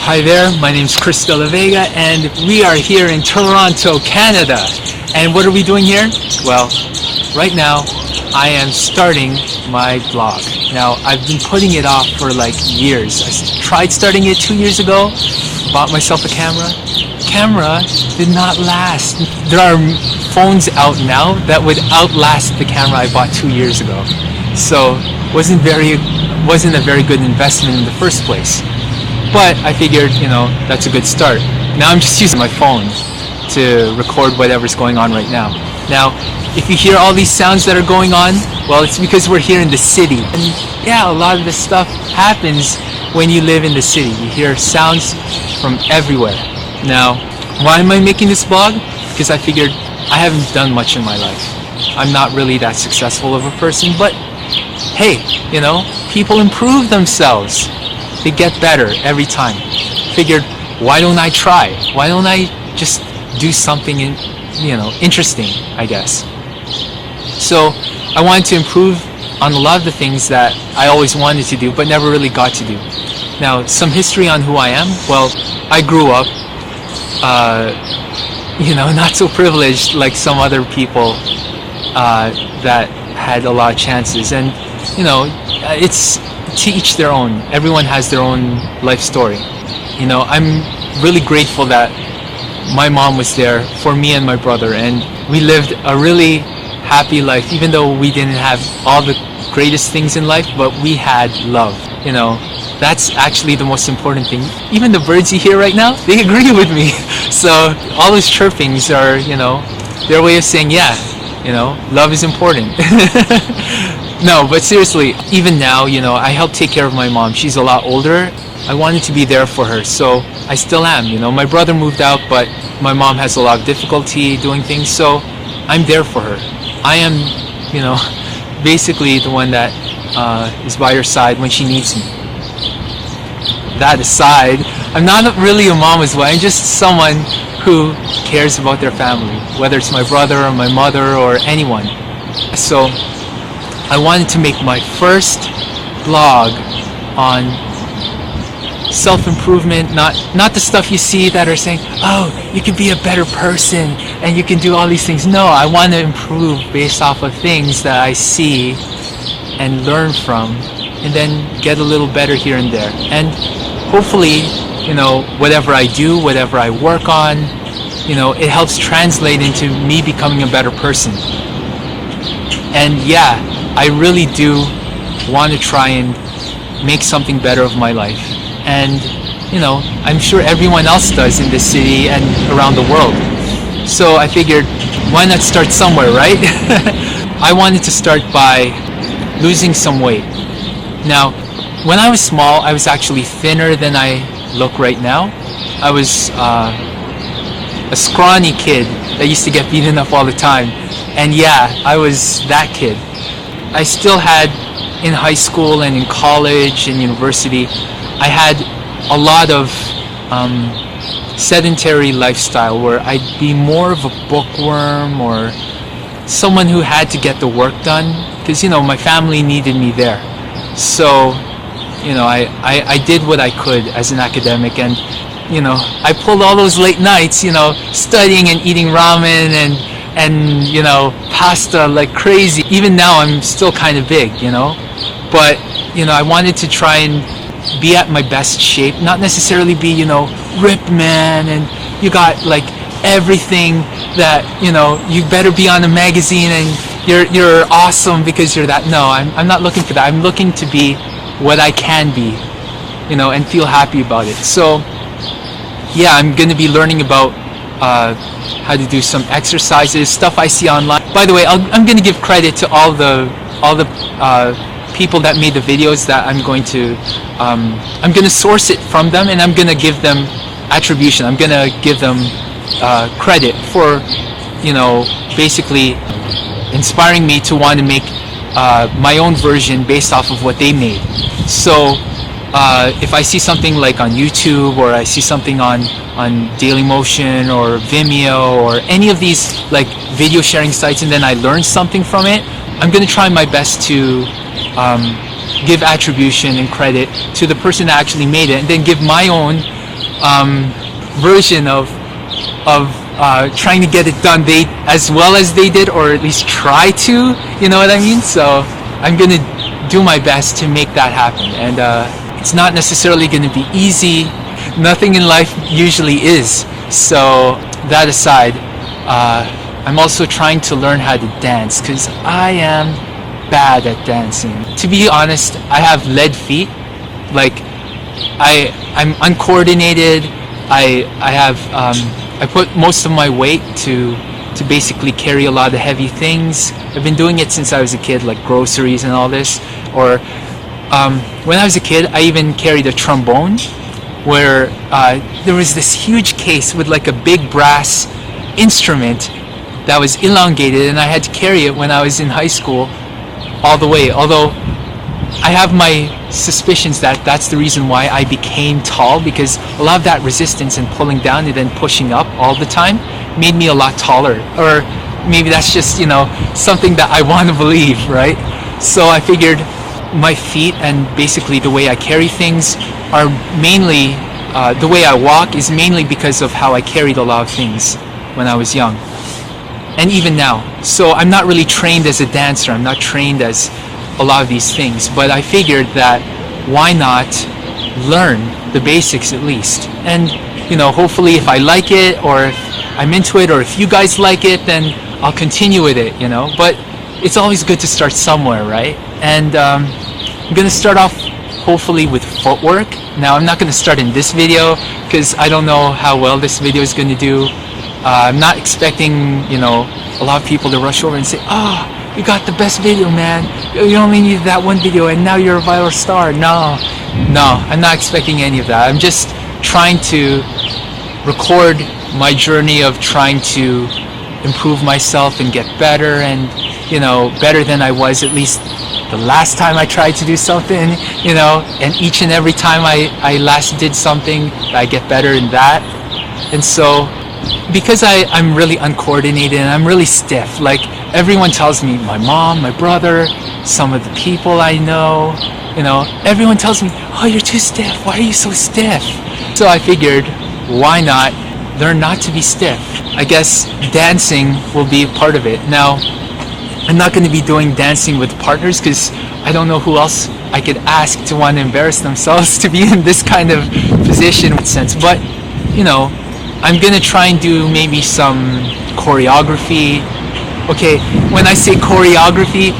Hi there, my name's Chris De La Vega and we are here in Toronto, Canada. And what are we doing here? Well, right now I am starting my blog. Now, I've been putting it off for like years. I tried starting it 2 years ago, bought myself a camera. Camera did not last. There are phones out now that would outlast the camera I bought 2 years ago. So, wasn't a very good investment in the first place. But I figured, that's a good start. Now I'm just using my phone to record whatever's going on right now. Now, if you hear all these sounds that are going on, well, it's because we're here in the city. And yeah, a lot of this stuff happens when you live in the city. You hear sounds from everywhere. Now, why am I making this blog? Because I figured I haven't done much in my life. I'm not really that successful of a person, but hey, people improve themselves. They get better every time. Figured, why don't I try? Why don't I just do something interesting, I guess. So I wanted to improve on a lot of the things that I always wanted to do but never really got to do. Now, some history on who I am. Well, I grew up not so privileged like some other people that had a lot of chances, and it's to each their own. Everyone has their own life story. I'm really grateful that my mom was there for me and my brother, and we lived a really happy life, even though we didn't have all the greatest things in life, but we had love. That's actually the most important thing. Even the birds you hear right now, they agree with me. So all those chirpings are, their way of saying, yeah, love is important. No, but seriously, even now, I help take care of my mom. She's a lot older. I wanted to be there for her, so I still am. My brother moved out, but my mom has a lot of difficulty doing things, so I'm there for her. I am, basically the one that is by her side when she needs me. That aside, I'm not really a mama's boy. I'm just someone who cares about their family, whether it's my brother or my mother or anyone. So I wanted to make my first blog on self-improvement, not the stuff you see that are saying, oh, you can be a better person and you can do all these things. No, I want to improve based off of things that I see and learn from, and then get a little better here and there. And hopefully, whatever I do, whatever I work on, it helps translate into me becoming a better person. And yeah, I really do want to try and make something better of my life. And, I'm sure everyone else does in this city and around the world. So I figured, why not start somewhere, right? I wanted to start by losing some weight. Now, when I was small, I was actually thinner than I look right now. I was a scrawny kid that used to get beaten up all the time. And yeah, I was that kid. I still had, in high school and in college and university, I had a lot of sedentary lifestyle where I'd be more of a bookworm or someone who had to get the work done because, my family needed me there. So, I did what I could as an academic, and, I pulled all those late nights, studying and eating ramen and pasta like crazy. Even now I'm still kind of big, but I wanted to try and be at my best shape, not necessarily be ripped man and you got like everything that you better be on a magazine and you're awesome because you're that. No, I'm not looking for that. I'm looking to be what I can be, and feel happy about it. So yeah, I'm gonna be learning about how to do some exercises, stuff I see online. By the way, I'm going to give credit to all the people that made the videos that I'm going to source it from them, and I'm going to give them attribution. I'm going to give them credit for, basically inspiring me to want to make my own version based off of what they made. So if I see something like on YouTube, or I see something on Dailymotion or Vimeo or any of these like video sharing sites, and then I learn something from it, I'm going to try my best to give attribution and credit to the person that actually made it, and then give my own version of trying to get it done they as well as they did, or at least try to, you know what I mean? So I'm gonna do my best to make that happen, and it's not necessarily gonna be easy. Nothing in life usually is. So that aside, I'm also trying to learn how to dance because I am bad at dancing. To be honest, I have lead feet. Like I'm uncoordinated. I put most of my weight to basically carry a lot of heavy things. I've been doing it since I was a kid, like groceries and all this. Or when I was a kid, I even carried a trombone, where there was this huge case with like a big brass instrument that was elongated, and I had to carry it when I was in high school all the way. Although I have my suspicions that that's the reason why I became tall, because a lot of that resistance and pulling down and then pushing up all the time made me a lot taller. Or maybe that's just, something that I want to believe, right? So I figured my feet and basically the way I carry things are mainly, the way I walk is mainly because of how I carried a lot of things when I was young. And even now. So I'm not really trained as a dancer. I'm not trained as a lot of these things. But I figured that why not learn the basics at least? And, hopefully if I like it, or if I'm into it, or if you guys like it, then I'll continue with it, But it's always good to start somewhere, right? And I'm going to start off hopefully with footwork. Now I'm not going to start in this video because I don't know how well this video is going to do. I'm not expecting, a lot of people to rush over and say, you got the best video, man. You only needed that one video and now you're a viral star. No, I'm not expecting any of that. I'm just trying to record my journey of trying to improve myself and get better, and, better than I was at least the last time I tried to do something, and each and every time I last did something, I get better in that. And so, because I'm really uncoordinated and I'm really stiff, like everyone tells me, my mom, my brother, some of the people I know, everyone tells me, oh, you're too stiff, why are you so stiff? So I figured, why not learn not to be stiff? I guess dancing will be a part of it. Now, I'm not going to be doing dancing with partners because I don't know who else I could ask to want to embarrass themselves to be in this kind of position, in a sense. But, I'm going to try and do maybe some choreography. Okay, when I say choreography,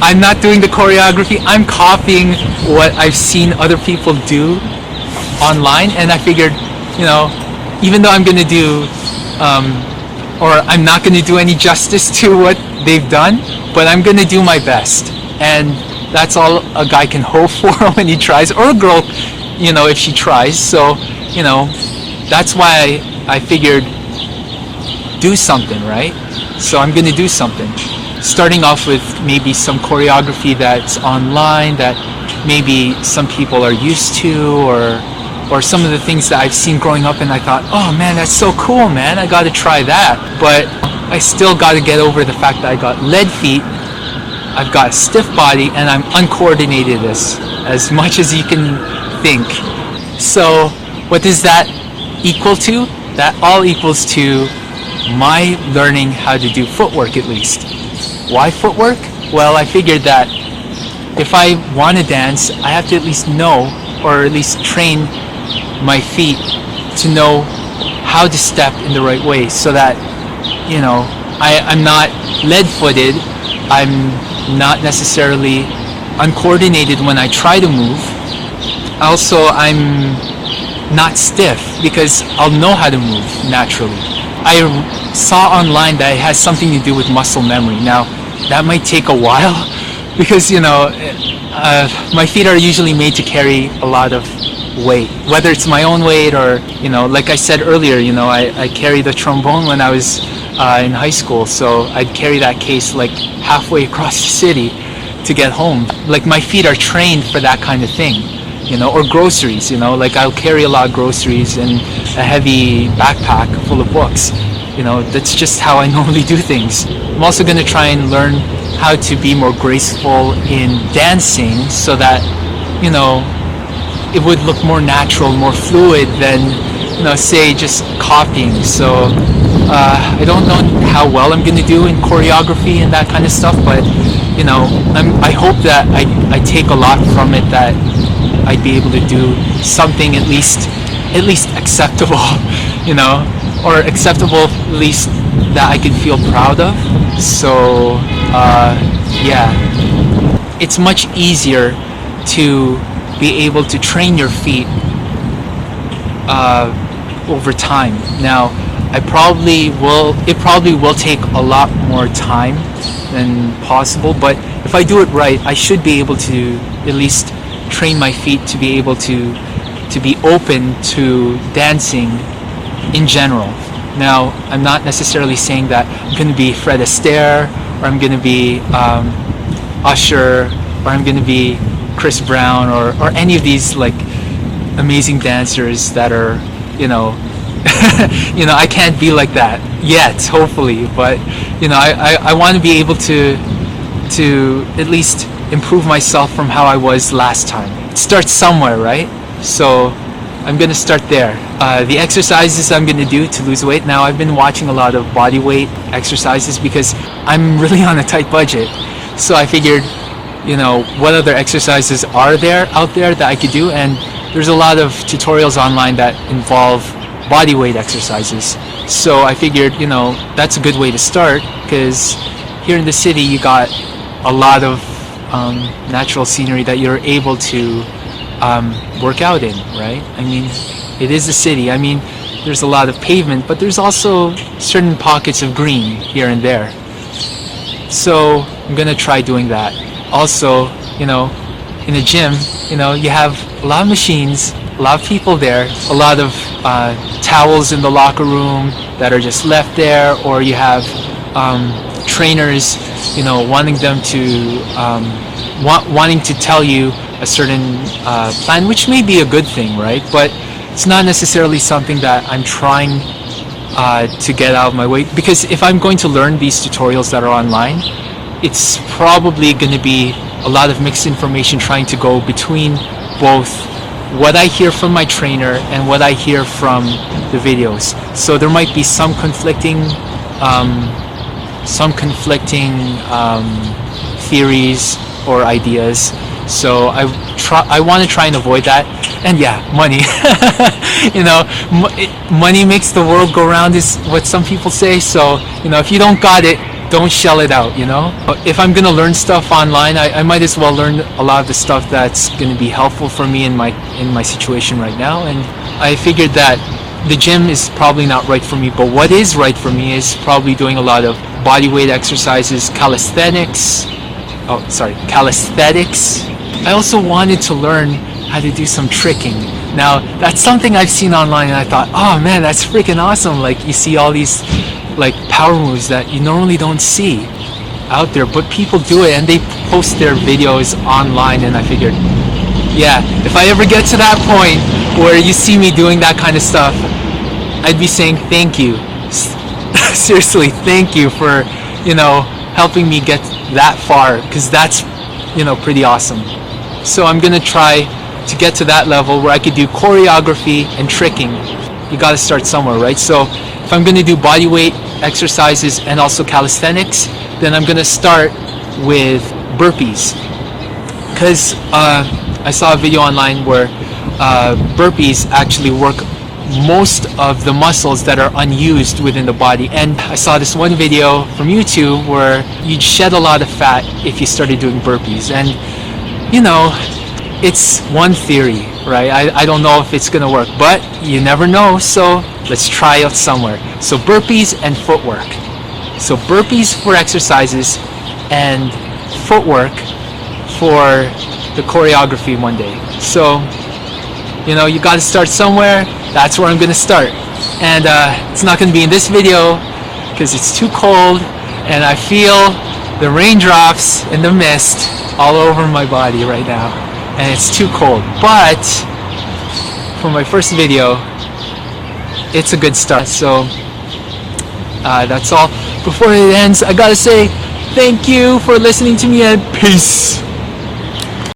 I'm not doing the choreography. I'm copying what I've seen other people do online. And I figured, even though I'm going to do, or I'm not going to do any justice to what they've done, but I'm going to do my best. And that's all a guy can hope for when he tries, or a girl, if she tries. So, that's why I figured do something, right? So I'm going to do something. Starting off with maybe some choreography that's online that maybe some people are used to, or some of the things that I've seen growing up and I thought, oh man, that's so cool, man, I got to try that. But I still got to get over the fact that I got lead feet, I've got a stiff body, and I'm uncoordinated as much as you can think. So what does that equal to? That all equals to my learning how to do footwork at least. Why footwork? Well, I figured that if I want to dance, I have to at least know, or at least train my feet to know how to step in the right way, so that, I'm not lead-footed, I'm not necessarily uncoordinated when I try to move. Also, I'm not stiff because I'll know how to move naturally. I saw online that it has something to do with muscle memory. Now, that might take a while because, my feet are usually made to carry a lot of weight, whether it's my own weight or, like I said earlier, I carried a trombone when I was in high school, so I'd carry that case like halfway across the city to get home. Like my feet are trained for that kind of thing. Or groceries, like I'll carry a lot of groceries and a heavy backpack full of books. That's just how I normally do things. I'm also going to try and learn how to be more graceful in dancing so that, it would look more natural, more fluid than say just copying. So I don't know how well I'm gonna do in choreography and that kind of stuff, but I hope that I take a lot from it, that I'd be able to do something at least acceptable, or acceptable at least that I can feel proud of. So yeah, it's much easier to be able to train your feet over time. Now, it probably will take a lot more time than possible, but if I do it right, I should be able to at least train my feet to be able to be open to dancing in general. Now, I'm not necessarily saying that I'm going to be Fred Astaire, or I'm going to be Usher, or I'm going to be Chris Brown, or any of these like amazing dancers that are, I can't be like that yet, hopefully, but I want to be able to at least improve myself from how I was last time. It starts somewhere, right? So I'm gonna start there. The exercises I'm gonna do to lose weight. Now, I've been watching a lot of body weight exercises because I'm really on a tight budget. So I figured, what other exercises are there out there that I could do, and there's a lot of tutorials online that involve body weight exercises. So I figured, that's a good way to start, because here in the city you got a lot of natural scenery that you're able to work out in, right? I mean, it is a city. I mean, there's a lot of pavement, but there's also certain pockets of green here and there. So I'm gonna try doing that. Also, in a gym, you have a lot of machines, a lot of people there, a lot of towels in the locker room that are just left there, or you have trainers, wanting them to wanting to tell you a certain plan, which may be a good thing, right? But it's not necessarily something that I'm trying to get out of my way, because if I'm going to learn these tutorials that are online, it's probably going to be a lot of mixed information, trying to go between both what I hear from my trainer and what I hear from the videos. So there might be some conflicting theories or ideas. So I want to try and avoid that. And yeah, money. Money makes the world go round, is what some people say. So if you don't got it, don't shell it out. If I'm gonna learn stuff online, I might as well learn a lot of the stuff that's gonna be helpful for me in my situation right now. And I figured that the gym is probably not right for me, but what is right for me is probably doing a lot of body weight exercises, calisthenics. I also wanted to learn how to do some tricking. Now, that's something I've seen online, and I thought, oh man, that's freaking awesome. Like, you see all these like power moves that you normally don't see out there, but people do it, and they post their videos online. And I figured, yeah, if I ever get to that point where you see me doing that kind of stuff, I'd be saying thank you. Seriously, thank you for helping me get that far, because that's pretty awesome. So I'm gonna try to get to that level where I could do choreography and tricking. You got to start somewhere, right? So if I'm gonna do body weight exercises and also calisthenics, then I'm gonna start with burpees, because I saw a video online where burpees actually work most of the muscles that are unused within the body. And I saw this one video from YouTube where you'd shed a lot of fat if you started doing burpees. And it's one theory, right? I don't know if it's gonna work, but you never know, so let's try it somewhere. So burpees and footwork. So burpees for exercises and footwork for the choreography one day. So you got to start somewhere. That's where I'm gonna start. And it's not gonna be in this video because it's too cold, and I feel the raindrops and the mist all over my body right now, and it's too cold. But for my first video, it's a good start. So that's all. Before it ends, I gotta say thank you for listening to me, and peace.